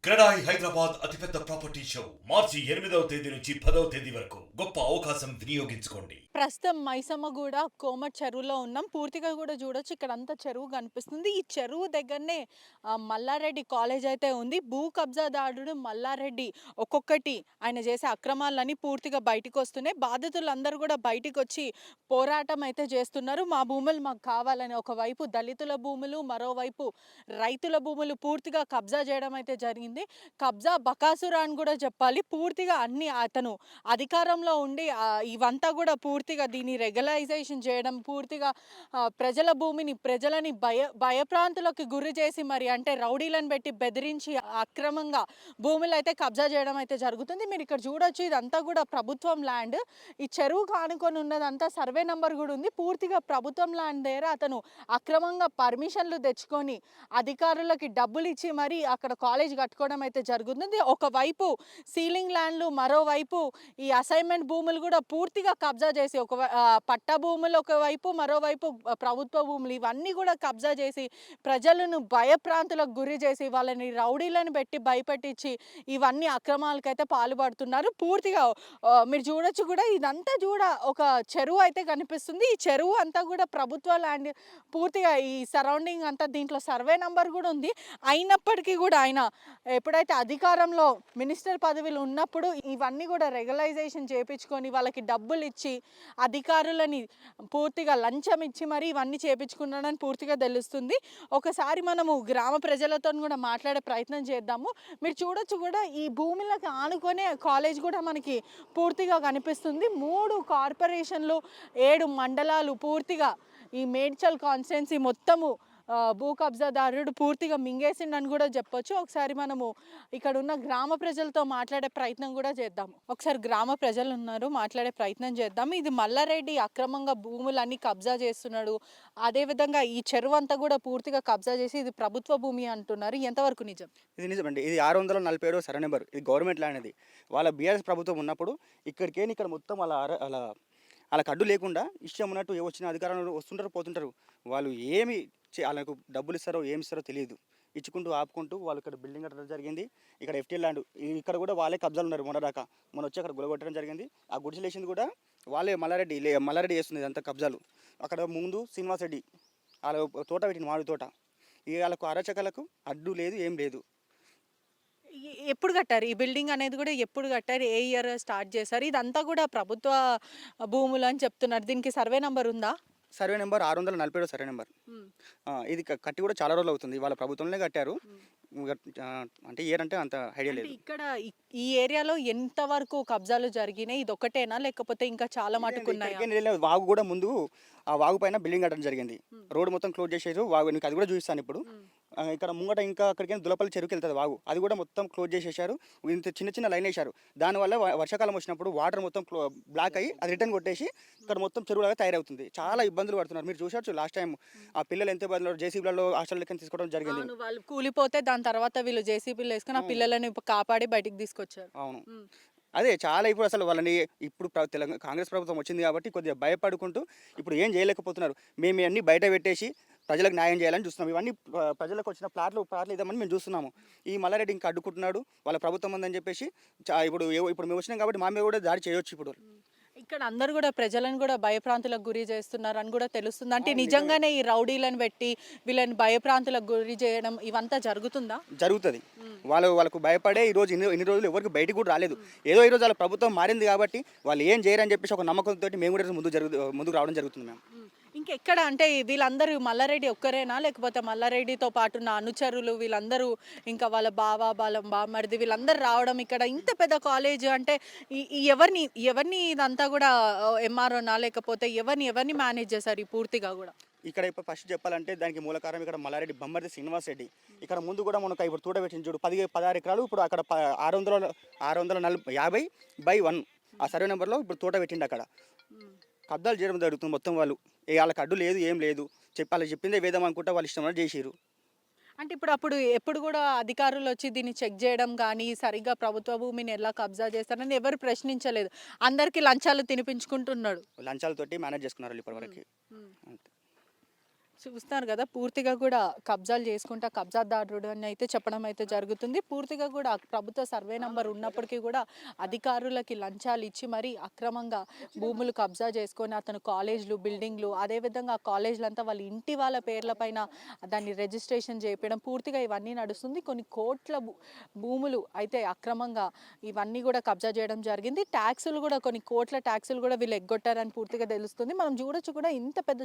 క్రెడాయి హైదరాబాద్ అతిపెద్ద property show మార్చి 8వ తేదీ నుంచి 10వ తేదీ వరకు గొప్ప అవకాశం వినియోగించుకోండి. ప్రస్తుతం మైసమ్మగూడ కోమటి చెరువులో ఉన్నాం. పూర్తిగా కూడా చూడొచ్చు. ఇక్కడ అంతా చెరువు కనిపిస్తుంది. ఈ చెరువు దగ్గరనే మల్లారెడ్డి కాలేజ్ అయితే ఉంది. భూ కబ్జాదారుడు మల్లారెడ్డి ఒక్కొక్కటి ఆయన చేసే అక్రమాలన్నీ పూర్తిగా బయటికి వస్తున్నాయి. బాధితులందరూ కూడా బయటికి వచ్చి పోరాటం అయితే చేస్తున్నారు. మా భూములు మాకు కావాలని. ఒకవైపు దళితుల భూములు, మరోవైపు రైతుల భూములు పూర్తిగా కబ్జా చేయడం అయితే జరిగింది. కబ్జా బకాసురా అని కూడా చెప్పాలి. పూర్తిగా అన్ని అతను అధికారంలో ఉండి ఇవంతా కూడా పూర్తిగా దీన్ని రెగ్యులైజేషన్ చేయడం, పూర్తిగా ప్రజల భూమిని ప్రజలని భయప్రాంతులకు గురి చేసి మరి అంటే రౌడీలను పెట్టి బెదిరించి అక్రమంగా భూములు అయితే కబ్జా చేయడం అయితే జరుగుతుంది. మీరు ఇక్కడ చూడొచ్చు, ఇదంతా కూడా ప్రభుత్వం ల్యాండ్. ఈ చెరువు కానుకొని ఉన్నదంతా సర్వే నెంబర్ కూడా ఉంది. పూర్తిగా ప్రభుత్వం ల్యాండ్ దగ్గర అతను అక్రమంగా పర్మిషన్లు తెచ్చుకొని అధికారులకి డబ్బులు ఇచ్చి మరి అక్కడ కాలేజ్ కట్టుకోవడం అయితే జరుగుతుంది. ఒకవైపు సీలింగ్ ల్యాండ్లు, మరోవైపు ఈ అసైన్మెంట్ భూములు కూడా పూర్తిగా కబ్జా చేసి పట్ట భూములు ఒకవైపు, మరోవైపు ప్రభుత్వ భూములు, ఇవన్నీ కూడా కబ్జా చేసి ప్రజలను భయప్రాంతులకు గురి చేసి వాళ్ళని రౌడీలను పెట్టి భయపెట్టించి ఇవన్నీ అక్రమాలకైతే పాల్పడుతున్నారు. పూర్తిగా మీరు చూడొచ్చు కూడా, ఇదంతా ఒక చెరువు అయితే కనిపిస్తుంది. ఈ చెరువు అంతా కూడా ప్రభుత్వ ల్యాండ్. పూర్తిగా ఈ సరౌండింగ్ అంతా దీంట్లో సర్వే నంబర్ కూడా ఉంది. అయినప్పటికీ కూడా ఆయన ఎప్పుడైతే అధికారంలో మినిస్టర్ పదవిలో ఉన్నప్పుడు ఇవన్నీ కూడా రెగ్యులైజేషన్ చేయించుకొని వాళ్ళకి డబ్బులు ఇచ్చి అధికారులని పూర్తిగా లంచం ఇచ్చి మరి ఇవన్నీ చేయించుకున్నాడని పూర్తిగా తెలుస్తుంది. ఒకసారి మనము గ్రామ ప్రజలతో కూడా మాట్లాడే ప్రయత్నం చేద్దాము. మీరు చూడొచ్చు కూడా, ఈ భూములకు ఆనుకొనే కాలేజ్ కూడా మనకి పూర్తిగా కనిపిస్తుంది. 3 కార్పొరేషన్లు, 7 మండలాలు, పూర్తిగా ఈ మేడ్చల్ కాన్స్టిట్యున్సీ మొత్తము భూ కబ్జాదారుడు పూర్తిగా మింగేసిండని కూడా చెప్పొచ్చు. ఒకసారి మనము ఇక్కడ ఉన్న గ్రామ ప్రజలతో మాట్లాడే ప్రయత్నం కూడా చేద్దాము. ఒకసారి గ్రామ ప్రజలు ఉన్నారు, మాట్లాడే ప్రయత్నం చేద్దాము. ఇది మల్లారెడ్డి అక్రమంగా భూములన్నీ కబ్జా చేస్తున్నాడు. అదేవిధంగా ఈ చెరువు అంతా కూడా పూర్తిగా కబ్జా చేసి ఇది ప్రభుత్వ భూమి అంటున్నారు. ఎంతవరకు నిజం? ఇది నిజమండి. ఇది 647 సర్వే నెంబర్. ఇది గవర్నమెంట్ ల్యాండ్. ఇది వాళ్ళ బీఆర్ఎస్ ప్రభుత్వం ఉన్నప్పుడు ఇక్కడ మొత్తం వాళ్ళకి అడ్డు లేకుండా ఇష్టం ఉన్నట్టు వచ్చిన అధికారంలో వస్తుంటారు, పోతుంటారు. వాళ్ళు ఏమి వాళ్ళకు డబ్బులు ఇస్తారో ఏమి ఇస్తారో తెలియదు. ఇచ్చుకుంటూ ఆపుకుంటూ వాళ్ళు ఇక్కడ బిల్డింగ్ కట్టడం జరిగింది. ఇక్కడ ఎఫ్టీ ల్యాండ్, ఇక్కడ కూడా వాళ్ళే కబ్జాలు ఉన్నారు. మొన్న వచ్చి అక్కడ గులగొట్టడం జరిగింది. ఆ గుడిసెలు వేసింది కూడా వాళ్ళే. మల్లారెడ్డి చేస్తుంది ఇదంతా కబ్జాలు. అక్కడ ముందు శ్రీనివాస్ రెడ్డి వాళ్ళ తోట పెట్టింది, మామిడి తోట. ఇక వాళ్ళకు అరచకలకు అడ్డు లేదు, ఏం లేదు. ఎప్పుడు కట్టారు ఈ బిల్డింగ్ అనేది కూడా? ఎప్పుడు కట్టారు? ఏ ఇయర్ స్టార్ట్ చేశారు? ఇదంతా కూడా ప్రభుత్వ భూములు అని చెప్తున్నారు. దీనికి సర్వే నంబర్ ఉందా? Survey number 647 survey number. ఇది కట్టి కూడా చాలా రోజులు అవుతుంది. వాళ్ళ ప్రభుత్వంలో కట్టారు. అంటే ఇయర్ అంటే అంత ఐడియా లేదు. ఇక్కడ ఈ ఏరియాలో ఎంత వరకు కబ్జాలు జరిగినాయి? ఇది ఒకటేనా లేకపోతే ఇంకా చాలా మటుకు ఉన్నాయా? వాగు కూడా ముందు ఆ వాగు పైన బిల్డింగ్ కట్టడం జరిగింది. రోడ్ మొత్తం క్లోజ్ చేసేది. వాగు నీకు అది కూడా చూపిస్తాను ఇప్పుడు. ఇక్కడ ముంగట ఇంకా అక్కడికి దులపల్లి చెరువుకి వెళ్తుంది వాగు. అది కూడా మొత్తం క్లోజ్ చేసేసారు. ఇంత చిన్న లైన్ వేశారు. దానివల్ల వర్షాకాలం వచ్చినప్పుడు వాటర్ మొత్తం బ్లాక్ అయ్యి అది రిటర్న్ కొట్టేసి ఇక్కడ మొత్తం చెరువులాగా తయారవుతుంది. చాలా ఇబ్బందులు పడుతున్నారు. మీరు చూసొచ్చు లాస్ట్ టైం ఆ పిల్లలు ఎంత ఇబ్బందులు జేసీబీలలో హాస్టల్ లెక్క తీసుకోవడం జరిగింది. వాళ్ళు కూలిపోతే దాని తర్వాత వీళ్ళు జేసీబీలు వేసుకుని ఆ పిల్లలని కాపాడి బయటికి తీసుకొచ్చారు. అవును, అదే చాలా. ఇప్పుడు అసలు వాళ్ళని ఇప్పుడు తెలంగాణ కాంగ్రెస్ ప్రభుత్వం వచ్చింది కాబట్టి కొద్దిగా భయపడుకుంటూ ఇప్పుడు ఏం చేయలేకపోతున్నారు. మేము అన్నీ బయట పెట్టేసి ప్రజలకు న్యాయం చేయాలని చూస్తున్నాం. ఇవన్నీ ప్రజలకు వచ్చిన ప్లాట్లు ఇద్దామని మేము చూస్తున్నాము. ఈ మల్లారెడ్డి ఇంకా అడ్డుకుంటున్నాడు. వాళ్ళ ప్రభుత్వం ఉందని చెప్పేసి ఇప్పుడు మేము వచ్చినాం కాబట్టి మా మీద కూడా దాడి చేయొచ్చు. ఇప్పుడు ఇక్కడ అందరు కూడా ప్రజలను కూడా భయప్రాంతులకు గురి చేస్తున్నారు అని కూడా తెలుస్తుంది. అంటే నిజంగానే ఈ రౌడీలను పెట్టి వీళ్ళని భయప్రాంతులకు గురి చేయడం ఇవంతా జరుగుతుందా? జరుగుతుంది. వాళ్ళకు భయపడే ఈరోజు ఇన్ని రోజులు ఎవరికి బయటకు కూడా రాలేదు. ఏదో ఈరోజు వాళ్ళ ప్రభుత్వం మారింది కాబట్టి వాళ్ళు ఏం చేయరని చెప్పేసి ఒక నమ్మకంతో మేము కూడా ముందుకు రావడం జరుగుతుంది. మేము ఇంకెక్కడ అంటే వీళ్ళందరూ మల్లారెడ్డి ఒక్కరేనా లేకపోతే మల్లారెడ్డితో పాటు ఉన్న అనుచరులు వీళ్ళందరూ ఇంకా వాళ్ళ బామర్ది వీళ్ళందరూ రావడం ఇక్కడ ఇంత పెద్ద కాలేజ్ అంటే ఎవరిని ఇదంతా కూడా ఎంఆర్ఓనా లేకపోతే ఎవరిని మేనేజ్ చేశారు ఈ పూర్తిగా కూడా? ఇక్కడ ఇప్పుడు ఫస్ట్ చెప్పాలంటే దానికి మూల కారణం ఇక్కడ మల్లారెడ్డి బొమ్మర్ది శ్రీనివాస్ రెడ్డి. ఇక్కడ ముందు కూడా మనకు ఇప్పుడు తోట పెట్టింది చూడు, 16 ఎకరాలు. ఇప్పుడు అక్కడ 650/1 ఆ సర్వే నెంబర్లో ఇప్పుడు తోట పెట్టిండు. అక్కడ కబ్జాలు చేయడం జరుగుతుంది మొత్తం. వాళ్ళకి అడ్డు లేదు, ఏం లేదు. వాళ్ళకి చెప్పిందే వేదం అనుకుంటా వాళ్ళు ఇష్టం చేసిరు. అంటే ఎప్పుడు కూడా అధికారులు వచ్చి దీన్ని చెక్ చేయడం కానీ సరిగ్గా ప్రభుత్వ భూమిని ఎలా కబ్జా చేస్తారని ఎవరు ప్రశ్నించలేదు. అందరికీ లంచాలు తినిపించుకుంటున్నాడు. లంచాలతోటి మేనేజ్ చేసుకున్నారు ఇప్పటివరకు. చూస్తున్నారు కదా పూర్తిగా కూడా కబ్జాలు చేసుకుంటా కబ్జాదారుడు అని అయితే చెప్పడం అయితే జరుగుతుంది. పూర్తిగా కూడా ప్రభుత్వ సర్వే నంబర్ ఉన్నప్పటికీ కూడా అధికారులకి లంచాలు ఇచ్చి మరి అక్రమంగా భూములు కబ్జా చేసుకొని అతను కాలేజ్లు బిల్డింగ్లు అదేవిధంగా ఆ కాలేజ్లు అంతా వాళ్ళ ఇంటి వాళ్ళ పేర్ల పైన దాన్ని రిజిస్ట్రేషన్ చేయడం పూర్తిగా ఇవన్నీ నడుస్తుంది. కొన్ని కోట్ల భూములు అయితే అక్రమంగా ఇవన్నీ కూడా కబ్జా చేయడం జరిగింది. ట్యాక్సులు కూడా కొన్ని కోట్ల ట్యాక్సులు కూడా వీళ్ళు ఎగ్గొట్టారని పూర్తిగా తెలుస్తుంది. మనం చూడొచ్చు కూడా ఇంత పెద్ద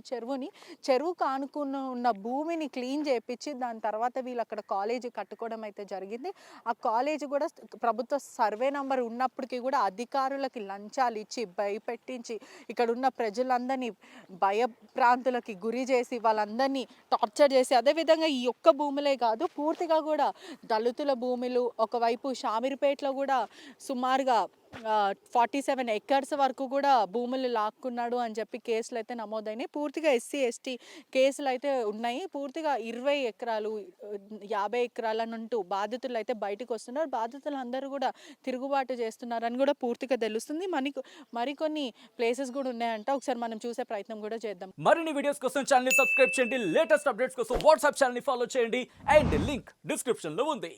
చెరువు కానుకున్న ఉన్న భూమిని క్లీన్ చేయించి దాని తర్వాత వీళ్ళు అక్కడ కాలేజీ కట్టుకోవడం అయితే జరిగింది. ఆ కాలేజీ కూడా ప్రభుత్వ సర్వే నంబర్ ఉన్నప్పటికీ కూడా అధికారులకి లంచాలు ఇచ్చి భయపెట్టించి ఇక్కడ ఉన్న ప్రజలందరినీ భయప్రాంతులకి గురి చేసి వాళ్ళందరినీ టార్చర్ చేసి అదేవిధంగా ఈ ఒక్క భూములే కాదు పూర్తిగా కూడా దళితుల భూములు ఒకవైపు షామీర్పేటలో కూడా సుమారుగా 47 ఎకర్స్ వరకు కూడా భూములు లాక్కున్నాడు అని చెప్పి కేసులు అయితే నమోదైనాయి. పూర్తిగా ఎస్సీ ఎస్టీ కేసులు అయితే ఉన్నాయి. పూర్తిగా 20 ఎకరాలు 50 ఎకరాలు అని అంటూ బాధితులు అయితే బయటకు వస్తున్నారు. బాధితులు అందరూ కూడా తిరుగుబాటు చేస్తున్నారని కూడా పూర్తిగా తెలుస్తుంది. మరికొన్ని ప్లేసెస్ కూడా ఉన్నాయంట. ఒకసారి మనం చూసే ప్రయత్నం కూడా చేద్దాం. మరిన్ని వీడియోస్ కోసం ఛానల్ ని సబ్స్క్రైబ్ చేయండి, లేటెస్ట్ అప్డేట్స్ కోసం వాట్సాప్ ఛానల్ ని ఫాలో చేయండి అండ్ లింక్ డిస్క్రిప్షన్ లో ఉంది.